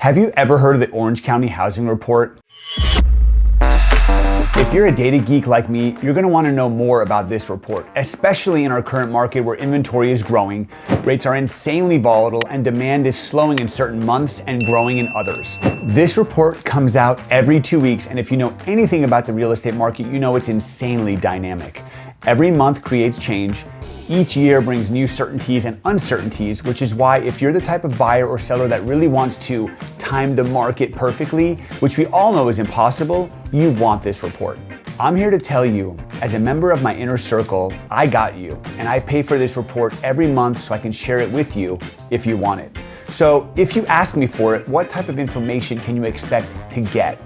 Have you ever heard of the Orange County Housing Report? If you're a data geek like me, you're gonna wanna know more about this report, especially in our current market where inventory is growing, rates are insanely volatile, and demand is slowing in certain months and growing in others. This report comes out every 2 weeks, and if you know anything about the real estate market, you know it's insanely dynamic. Every month creates change. Each year brings new certainties and uncertainties, which is why if you're the type of buyer or seller that really wants to time the market perfectly, which we all know is impossible, you want this report. I'm here to tell you, as a member of my inner circle, I got you, and I pay for this report every month so I can share it with you if you want it. So if you ask me for it, what type of information can you expect to get?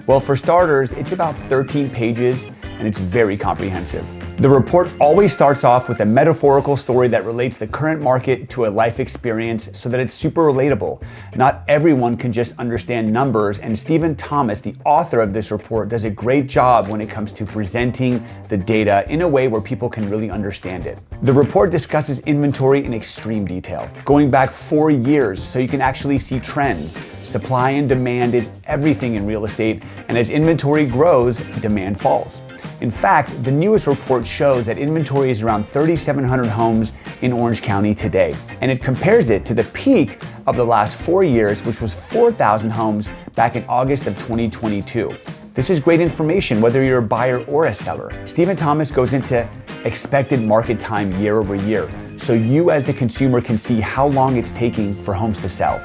Well, for starters, it's about 13 pages and it's very comprehensive. The report always starts off with a metaphorical story that relates the current market to a life experience so that it's super relatable. Not everyone can just understand numbers, and Stephen Thomas, the author of this report, does a great job when it comes to presenting the data in a way where people can really understand it. The report discusses inventory in extreme detail, going back 4 years so you can actually see trends. Supply and demand is everything in real estate, and as inventory grows, demand falls. In fact, the newest report shows that inventory is around 3,700 homes in Orange County today, and it compares it to the peak of the last 4 years, which was 4,000 homes back in August of 2022. This is great information whether you're a buyer or a seller. Stephen Thomas goes into expected market time year over year, so you as the consumer can see how long it's taking for homes to sell.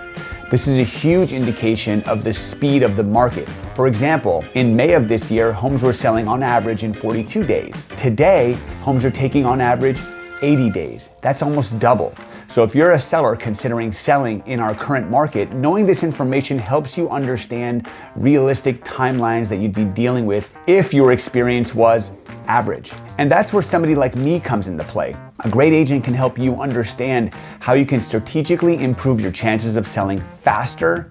This is a huge indication of the speed of the market. For example, in May of this year, homes were selling on average in 42 days. Today, homes are taking on average 80 days. That's almost double. So if you're a seller considering selling in our current market, knowing this information helps you understand realistic timelines that you'd be dealing with if your experience was average. And that's where somebody like me comes into play. A great agent can help you understand how you can strategically improve your chances of selling faster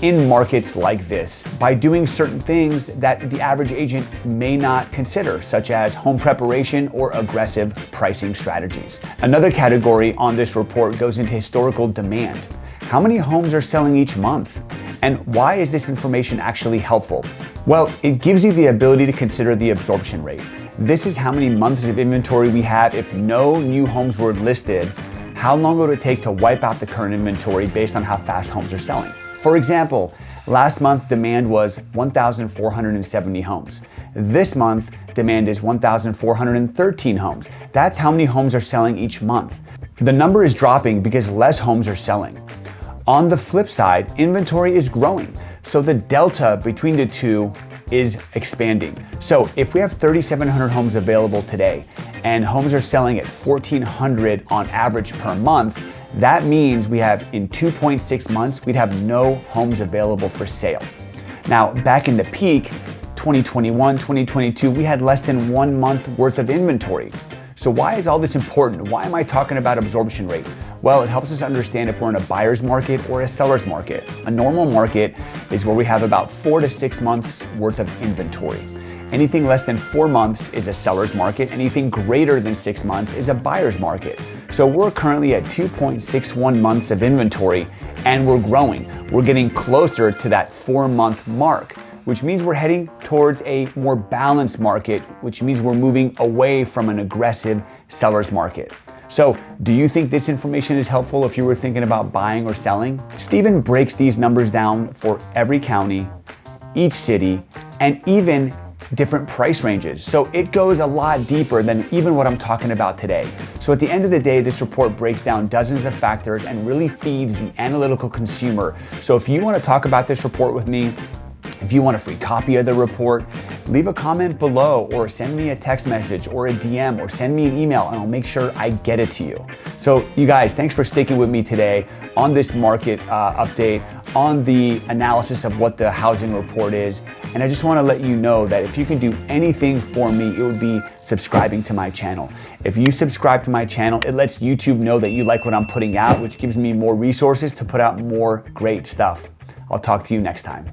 in markets like this by doing certain things that the average agent may not consider, such as home preparation or aggressive pricing strategies. Another category on this report goes into historical demand. How many homes are selling each month? And why is this information actually helpful? Well, it gives you the ability to consider the absorption rate. This is how many months of inventory we have if no new homes were listed. How long would it take to wipe out the current inventory based on how fast homes are selling? For example, last month demand was 1,470 homes. This month, demand is 1,413 homes. That's how many homes are selling each month. The number is dropping because less homes are selling. On the flip side, inventory is growing, so the delta between the two is expanding. So if we have 3,700 homes available today and homes are selling at 1,400 on average per month, that means we have in 2.6 months, we'd have no homes available for sale. Now, back in the peak, 2021, 2022, we had less than 1 month worth of inventory. So why is all this important? Why am I talking about absorption rate? Well, it helps us understand if we're in a buyer's market or a seller's market. A normal market is where we have about 4 to 6 months worth of inventory. Anything less than 4 months is a seller's market. Anything greater than 6 months is a buyer's market. So we're currently at 2.61 months of inventory and we're growing. We're getting closer to that 4-month mark, which means we're heading towards a more balanced market, which means we're moving away from an aggressive seller's market. So do you think this information is helpful if you were thinking about buying or selling? Stephen breaks these numbers down for every county, each city, and even different price ranges. So it goes a lot deeper than even what I'm talking about today. So at the end of the day, this report breaks down dozens of factors and really feeds the analytical consumer. So if you want to talk about this report with me, if you want a free copy of the report, leave a comment below or send me a text message or a DM or send me an email and I'll make sure I get it to you. So you guys, thanks for sticking with me today on this market update, on the analysis of what the housing report is. And I just want to let you know that if you can do anything for me, it would be subscribing to my channel. If you subscribe to my channel, it lets YouTube know that you like what I'm putting out, which gives me more resources to put out more great stuff. I'll talk to you next time.